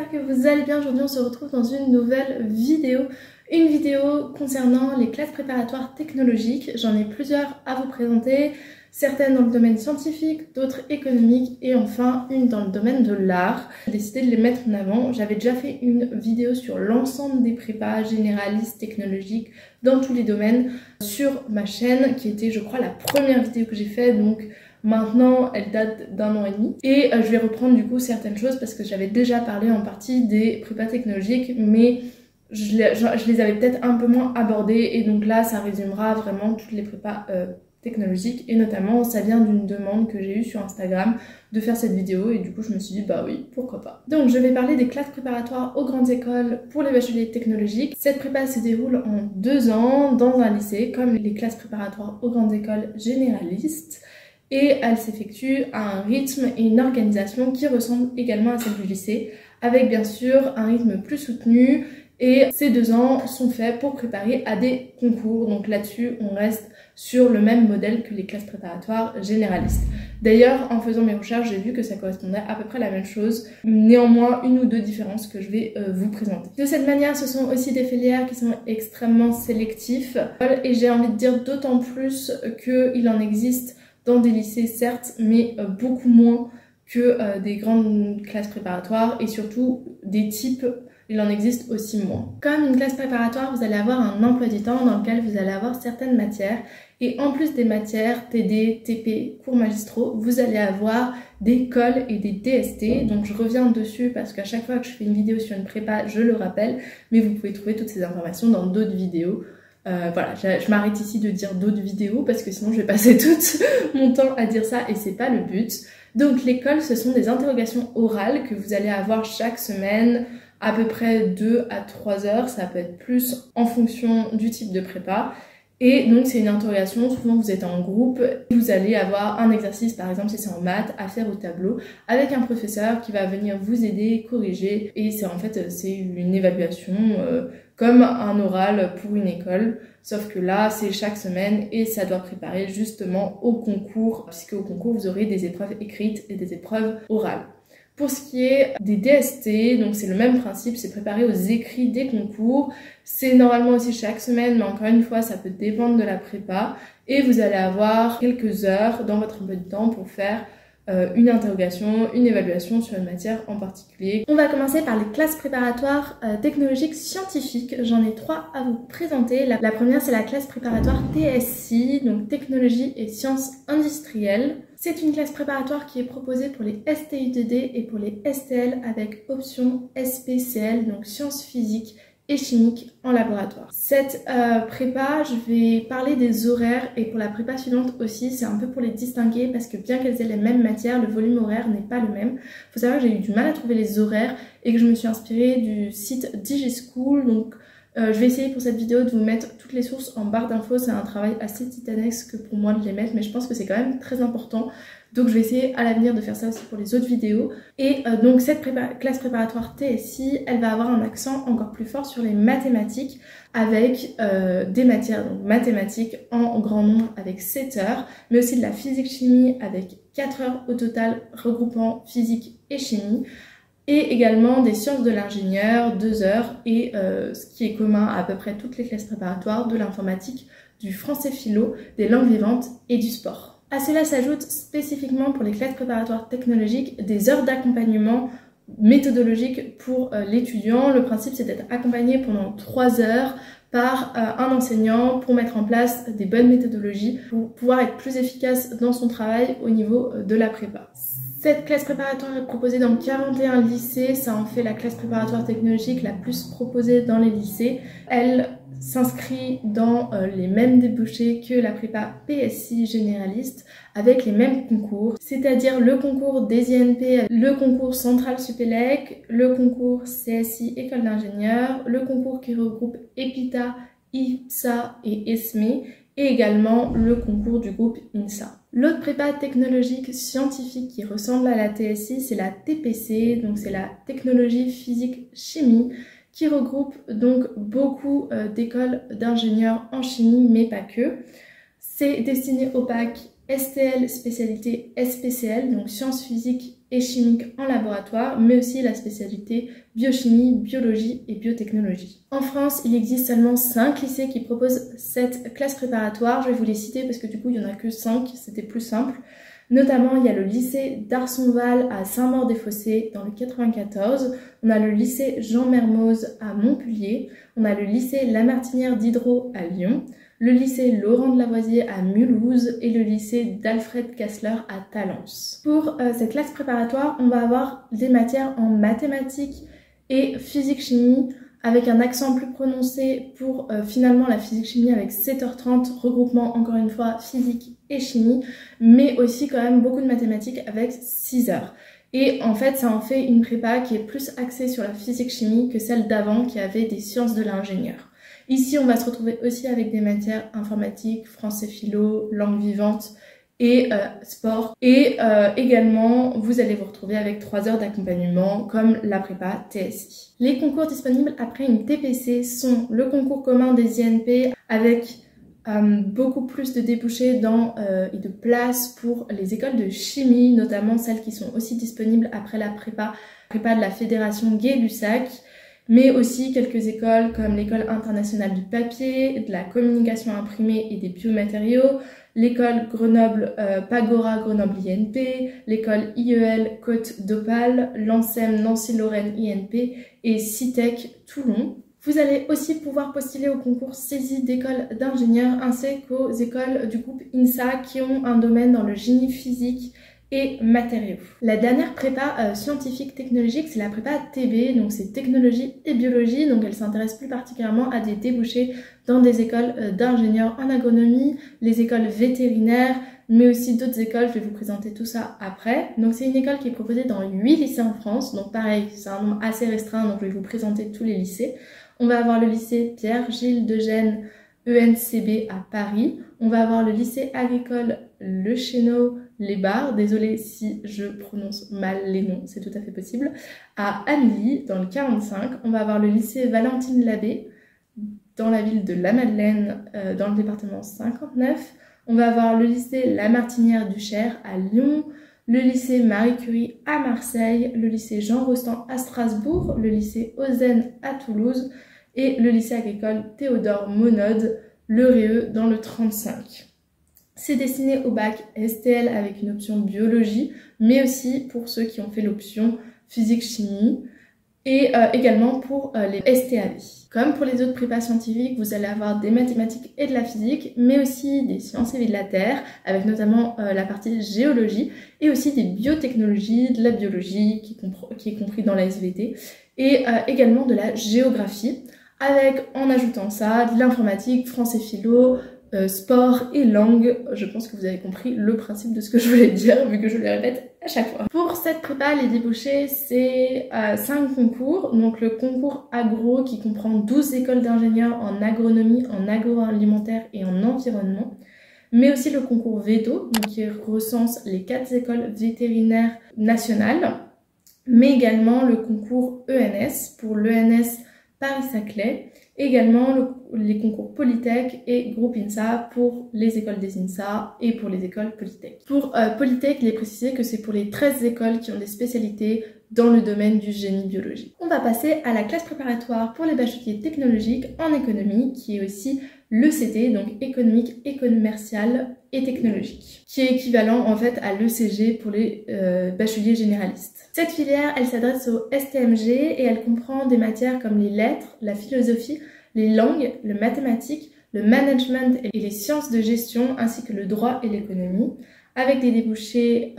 j'espère que vous allez bien. Aujourd'hui on se retrouve dans une nouvelle vidéo. Une vidéo concernant les classes préparatoires technologiques. J'en ai plusieurs à vous présenter, certaines dans le domaine scientifique, d'autres économiques et enfin une dans le domaine de l'art. J'ai décidé de les mettre en avant. J'avais déjà fait une vidéo sur l'ensemble des prépas généralistes technologiques dans tous les domaines sur ma chaîne qui était je crois la première vidéo que j'ai faite, donc maintenant elle date d'1 an et demi. Et je vais reprendre du coup certaines choses parce que j'avais déjà parlé en partie des prépas technologiques mais je les avais peut-être un peu moins abordées et donc là ça résumera vraiment toutes les prépas technologiques et notamment ça vient d'une demande que j'ai eue sur Instagram de faire cette vidéo et du coup je me suis dit bah oui pourquoi pas. Donc je vais parler des classes préparatoires aux grandes écoles pour les bacheliers technologiques. Cette prépa se déroule en 2 ans dans un lycée comme les classes préparatoires aux grandes écoles généralistes et elle s'effectue à un rythme et une organisation qui ressemble également à celle du lycée avec bien sûr un rythme plus soutenu. Et ces 2 ans sont faits pour préparer à des concours. Donc là-dessus, on reste sur le même modèle que les classes préparatoires généralistes. D'ailleurs, en faisant mes recherches, j'ai vu que ça correspondait à peu près à la même chose. Néanmoins, 1 ou 2 différences que je vais vous présenter. De cette manière, ce sont aussi des filières qui sont extrêmement sélectifs. Et j'ai envie de dire d'autant plus qu'il en existe dans des lycées, certes, mais beaucoup moins que des grandes classes préparatoires et surtout des types. Il en existe aussi moins. Comme une classe préparatoire, vous allez avoir un emploi du temps dans lequel vous allez avoir certaines matières. Et en plus des matières TD, TP, cours magistraux, vous allez avoir des cols et des DST. Donc je reviens dessus parce qu'à chaque fois que je fais une vidéo sur une prépa, je le rappelle. Mais vous pouvez trouver toutes ces informations dans d'autres vidéos. Voilà, je m'arrête ici de dire d'autres vidéos parce que sinon je vais passer tout mon temps à dire ça et c'est pas le but. Donc l'école, ce sont des interrogations orales que vous allez avoir chaque semaine, à peu près 2 à 3 heures, ça peut être plus en fonction du type de prépa. Et donc c'est une interrogation, souvent vous êtes en groupe, vous allez avoir un exercice par exemple si c'est en maths à faire au tableau avec un professeur qui va venir vous aider, corriger et c'est en fait c'est une évaluation comme un oral pour une école, sauf que là c'est chaque semaine et ça doit préparer justement au concours puisque au concours vous aurez des épreuves écrites et des épreuves orales. Pour ce qui est des DST, donc c'est le même principe, c'est préparé aux écrits des concours. C'est normalement aussi chaque semaine, mais encore une fois, ça peut dépendre de la prépa. Et vous allez avoir quelques heures dans votre emploi du temps pour faire une interrogation, une évaluation sur une matière en particulier. On va commencer par les classes préparatoires technologiques scientifiques. J'en ai 3 à vous présenter. La première, c'est la classe préparatoire TSI, donc technologie et sciences industrielles. C'est une classe préparatoire qui est proposée pour les STUTD et pour les STL avec option SPCL, donc sciences physiques et chimiques en laboratoire. Cette prépa, je vais parler des horaires et pour la prépa suivante aussi, c'est un peu pour les distinguer parce que bien qu'elles aient les mêmes matières, le volume horaire n'est pas le même. Il faut savoir que j'ai eu du mal à trouver les horaires et que je me suis inspirée du site DigiSchool, donc je vais essayer pour cette vidéo de vous mettre toutes les sources en barre d'infos. C'est un travail assez titanesque pour moi de les mettre, mais je pense que c'est quand même très important. Donc je vais essayer à l'avenir de faire ça aussi pour les autres vidéos. Et donc cette classe préparatoire TSI, elle va avoir un accent encore plus fort sur les mathématiques avec des matières, donc mathématiques en grand nombre avec 7 heures, mais aussi de la physique-chimie avec 4 heures au total regroupant physique et chimie. Et également des sciences de l'ingénieur, 2 heures, et ce qui est commun à peu près toutes les classes préparatoires, de l'informatique, du français philo, des langues vivantes et du sport. À cela s'ajoute spécifiquement pour les classes préparatoires technologiques des heures d'accompagnement méthodologique pour l'étudiant. Le principe c'est d'être accompagné pendant 3 heures par un enseignant pour mettre en place des bonnes méthodologies pour pouvoir être plus efficace dans son travail au niveau de la prépa. Cette classe préparatoire est proposée dans 41 lycées, ça en fait la classe préparatoire technologique la plus proposée dans les lycées. Elle s'inscrit dans les mêmes débouchés que la prépa PSI généraliste avec les mêmes concours, c'est-à-dire le concours des INP, le concours Centrale Supélec, le concours CSI École d'ingénieurs, le concours qui regroupe EPITA, IPSA et ESME et également le concours du groupe INSA. L'autre prépa technologique scientifique qui ressemble à la TSI, c'est la TPC, donc c'est la technologie physique chimie, qui regroupe donc beaucoup d'écoles d'ingénieurs en chimie, mais pas que. C'est destiné au bac STL spécialité SPCL, donc sciences physiques et chimique en laboratoire, mais aussi la spécialité biochimie, biologie et biotechnologie. En France, il existe seulement 5 lycées qui proposent cette classe préparatoire. Je vais vous les citer parce que du coup, il n'y en a que 5, c'était plus simple. Notamment, il y a le lycée d'Arsonval à Saint-Maur-des-Fossés dans le 94. On a le lycée Jean Mermoz à Montpellier. On a le lycée Lamartinière Diderot à Lyon. Le lycée Laurent de Lavoisier à Mulhouse et le lycée d'Alfred Kassler à Talence. Pour cette classe préparatoire, on va avoir des matières en mathématiques et physique-chimie avec un accent plus prononcé pour finalement la physique-chimie avec 7h30, regroupement encore une fois physique et chimie, mais aussi quand même beaucoup de mathématiques avec 6 heures. Et en fait, ça en fait une prépa qui est plus axée sur la physique-chimie que celle d'avant qui avait des sciences de l'ingénieur. Ici, on va se retrouver aussi avec des matières informatiques, français philo, langue vivante et sport. Et également, vous allez vous retrouver avec 3 heures d'accompagnement comme la prépa TSI. Les concours disponibles après une TPC sont le concours commun des INP avec beaucoup plus de débouchés et de places pour les écoles de chimie, notamment celles qui sont aussi disponibles après la prépa de la Fédération Gay-Lussac, mais aussi quelques écoles comme l'école internationale du papier, de la communication imprimée et des biomatériaux, l'école Grenoble Pagora Grenoble INP, l'école IEL Côte d'Opale, l'ANSEM Nancy-Lorraine INP et CITEC Toulon. Vous allez aussi pouvoir postuler au concours saisie d'écoles d'ingénieurs ainsi qu'aux écoles du groupe INSA qui ont un domaine dans le génie physique et matériaux. La dernière prépa scientifique technologique, c'est la prépa TB, donc c'est technologie et biologie, donc elle s'intéresse plus particulièrement à des débouchés dans des écoles d'ingénieurs en agronomie, les écoles vétérinaires, mais aussi d'autres écoles, je vais vous présenter tout ça après. Donc c'est une école qui est proposée dans 8 lycées en France, donc pareil, c'est un nombre assez restreint, donc je vais vous présenter tous les lycées. On va avoir le lycée Pierre-Gilles de Gênes, ENCB à Paris. On va avoir le lycée agricole Le Chéneau, les Bars, désolée si je prononce mal les noms, c'est tout à fait possible, à Amélie, dans le 45. On va avoir le lycée Valentine Labbé, dans la ville de La Madeleine, dans le département 59. On va avoir le lycée Lamartinière du Cher à Lyon, le lycée Marie Curie à Marseille, le lycée Jean Rostand à Strasbourg, le lycée Ozen à Toulouse et le lycée agricole Théodore Monod, le Réeux, dans le 35. C'est destiné au bac STL avec une option biologie, mais aussi pour ceux qui ont fait l'option physique-chimie et également pour les STAV. Comme pour les autres prépas scientifiques, vous allez avoir des mathématiques et de la physique, mais aussi des sciences et de la terre, avec notamment la partie géologie, et aussi des biotechnologies, de la biologie, qui est compris dans la SVT, et également de la géographie, avec, en ajoutant ça, de l'informatique, français philo, sport et langue. Je pense que vous avez compris le principe de ce que je voulais dire, vu que je le répète à chaque fois. Pour cette prépa, les débouchés, c'est 5 concours. Donc le concours agro qui comprend 12 écoles d'ingénieurs en agronomie, en agroalimentaire et en environnement. Mais aussi le concours VETO, donc qui recense les 4 écoles vétérinaires nationales. Mais également le concours ENS pour l'ENS Paris-Saclay, également les concours Polytech et groupe INSA pour les écoles des INSA et pour les écoles Polytech. Pour Polytech, il est précisé que c'est pour les 13 écoles qui ont des spécialités dans le domaine du génie biologique. On va passer à la classe préparatoire pour les bacheliers technologiques en économie, qui est aussi l'ECT, donc économique et commercial et technologique, qui est équivalent en fait à l'ECG pour les bacheliers généralistes. Cette filière, elle s'adresse au STMG et elle comprend des matières comme les lettres, la philosophie, les langues, le mathématique, le management et les sciences de gestion, ainsi que le droit et l'économie, avec des débouchés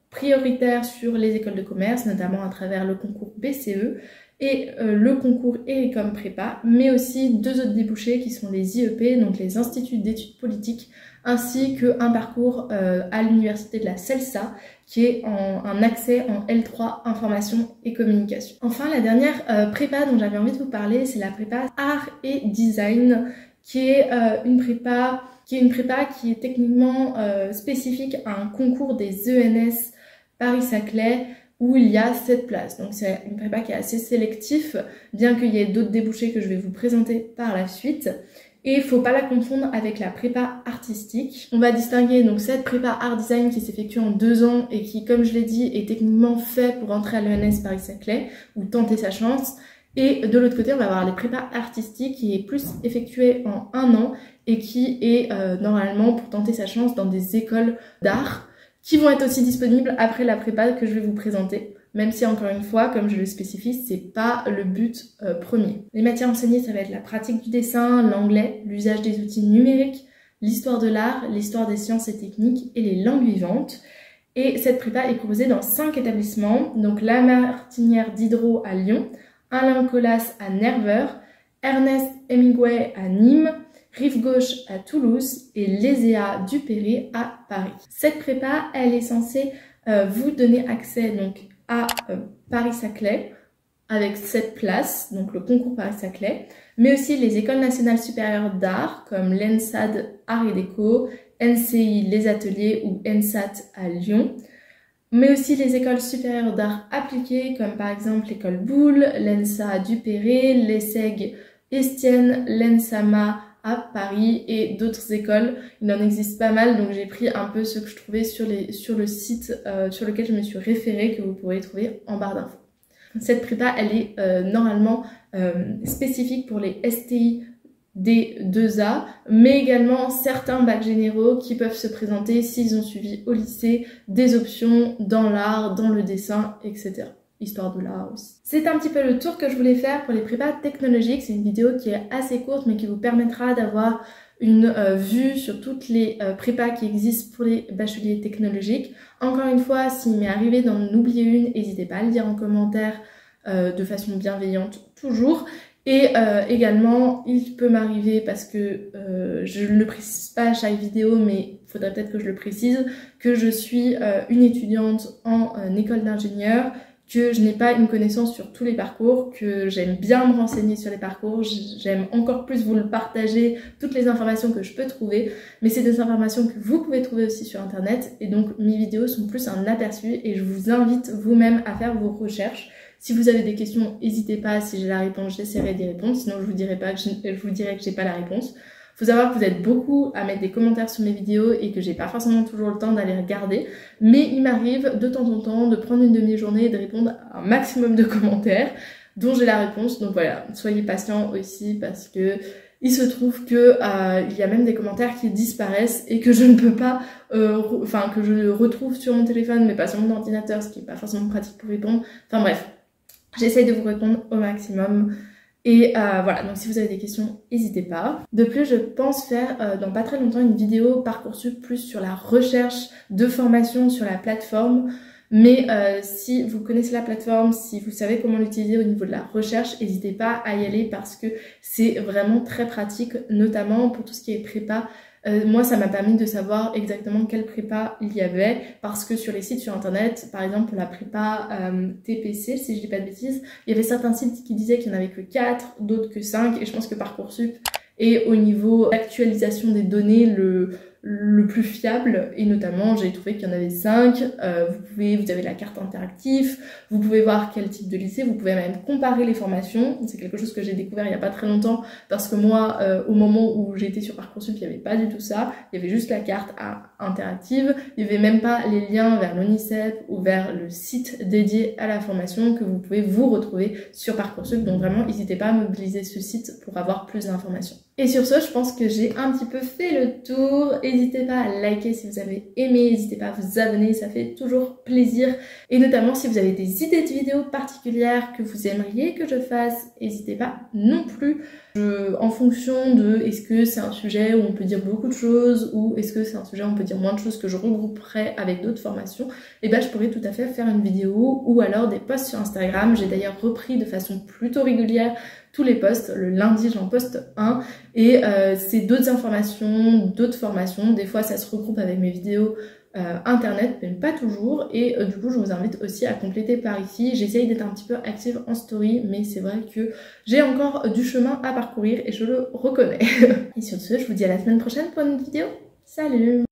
prioritaires sur les écoles de commerce, notamment à travers le concours BCE et le concours Ericom Prépa, mais aussi 2 autres débouchés qui sont les IEP, donc les instituts d'études politiques, ainsi qu'un parcours à l'université de la CELSA, qui est un accès en L3 information et communication. Enfin, la dernière prépa dont j'avais envie de vous parler, c'est la prépa art et design, qui est une prépa qui est techniquement spécifique à un concours des ENS Paris-Saclay, où il y a 7 places. Donc c'est une prépa qui est assez sélectif, bien qu'il y ait d'autres débouchés que je vais vous présenter par la suite. Et faut pas la confondre avec la prépa artistique. On va distinguer donc cette prépa art design qui s'effectue en 2 ans et qui, comme je l'ai dit, est techniquement fait pour entrer à l'ENS Paris-Saclay ou tenter sa chance. Et de l'autre côté, on va avoir les prépas artistiques qui est plus effectuée en 1 an et qui est normalement pour tenter sa chance dans des écoles d'art qui vont être aussi disponibles après la prépa que je vais vous présenter. Même si, encore une fois, comme je le spécifie, c'est pas le but premier. Les matières enseignées, ça va être la pratique du dessin, l'anglais, l'usage des outils numériques, l'histoire de l'art, l'histoire des sciences et techniques et les langues vivantes. Et cette prépa est proposée dans 5 établissements, donc la Martinière Diderot à Lyon, Alain Colas à Nerveur, Ernest Hemingway à Nîmes, Rive Gauche à Toulouse et l'ESEA du Perret à Paris. Cette prépa, elle est censée vous donner accès donc à Paris-Saclay avec 7 places, donc le concours Paris-Saclay, mais aussi les écoles nationales supérieures d'art comme l'ENSAD Art et Déco, NCI Les Ateliers ou ENSAT à Lyon, mais aussi les écoles supérieures d'art appliquées comme par exemple l'école Boulle, l'ENSA du Perret, l'ESSEG Estienne, l'ENSAMA à Paris et d'autres écoles. Il en existe pas mal, donc j'ai pris un peu ce que je trouvais sur le site sur lequel je me suis référée, que vous pourrez trouver en barre d'infos. Cette prépa, elle est normalement spécifique pour les STI des 2A, mais également certains bacs généraux qui peuvent se présenter s'ils ont suivi au lycée des options dans l'art, dans le dessin, etc. Histoire de l'art aussi. C'est un petit peu le tour que je voulais faire pour les prépas technologiques. C'est une vidéo qui est assez courte mais qui vous permettra d'avoir une vue sur toutes les prépas qui existent pour les bacheliers technologiques. Encore une fois, s'il m'est arrivé d'en oublier une, n'hésitez pas à le dire en commentaire de façon bienveillante toujours. Et également, il peut m'arriver, parce que je ne le précise pas à chaque vidéo, mais il faudrait peut-être que je le précise, que je suis une étudiante en école d'ingénieur, que je n'ai pas une connaissance sur tous les parcours, que j'aime bien me renseigner sur les parcours, j'aime encore plus vous le partager, toutes les informations que je peux trouver, mais c'est des informations que vous pouvez trouver aussi sur internet, et donc mes vidéos sont plus un aperçu, et je vous invite vous-même à faire vos recherches. Si vous avez des questions, n'hésitez pas, si j'ai la réponse, j'essaierai d'y répondre, sinon je vous dirai que j'ai pas la réponse. Faut savoir que vous êtes beaucoup à mettre des commentaires sur mes vidéos et que j'ai pas forcément toujours le temps d'aller regarder, mais il m'arrive de temps en temps de prendre une demi-journée et de répondre à un maximum de commentaires dont j'ai la réponse. Donc voilà, soyez patients aussi parce que il se trouve que il y a même des commentaires qui disparaissent et que je ne peux pas, que je retrouve sur mon téléphone mais pas sur mon ordinateur, ce qui n'est pas forcément pratique pour répondre. Enfin bref, j'essaye de vous répondre au maximum. Et voilà, donc si vous avez des questions, n'hésitez pas. De plus, je pense faire dans pas très longtemps une vidéo Parcoursup plus sur la recherche de formation sur la plateforme. Mais si vous connaissez la plateforme, si vous savez comment l'utiliser au niveau de la recherche, n'hésitez pas à y aller parce que c'est vraiment très pratique, notamment pour tout ce qui est prépa. Moi, ça m'a permis de savoir exactement quelle prépa il y avait parce que sur les sites sur internet, par exemple pour la prépa TPC, si je dis pas de bêtises, il y avait certains sites qui disaient qu'il n'y en avait que 4, d'autres que 5 et je pense que Parcoursup est au niveau d'actualisation des données le plus fiable et notamment j'ai trouvé qu'il y en avait 5. Vous avez la carte interactive, vous pouvez voir quel type de lycée, vous pouvez même comparer les formations. C'est quelque chose que j'ai découvert il n'y a pas très longtemps parce que moi au moment où j'ai été sur Parcoursup il n'y avait pas du tout ça, il y avait juste la carte interactive, il n'y avait même pas les liens vers l'ONICEP ou vers le site dédié à la formation que vous pouvez vous retrouver sur Parcoursup, donc vraiment n'hésitez pas à mobiliser ce site pour avoir plus d'informations. Et sur ce, je pense que j'ai un petit peu fait le tour. N'hésitez pas à liker si vous avez aimé, n'hésitez pas à vous abonner, ça fait toujours plaisir. Et notamment si vous avez des idées de vidéos particulières que vous aimeriez que je fasse, n'hésitez pas non plus. En fonction de est-ce que c'est un sujet où on peut dire beaucoup de choses ou est-ce que c'est un sujet où on peut dire moins de choses que je regrouperai avec d'autres formations, et ben je pourrais tout à fait faire une vidéo ou alors des posts sur Instagram. J'ai d'ailleurs repris de façon plutôt régulière tous les posts, le lundi j'en poste un et c'est d'autres informations, d'autres formations, des fois ça se regroupe avec mes vidéos internet, mais pas toujours, et du coup je vous invite aussi à compléter par ici. J'essaye d'être un petit peu active en story, mais c'est vrai que j'ai encore du chemin à parcourir et je le reconnais. Et sur ce, je vous dis à la semaine prochaine pour une vidéo. Salut!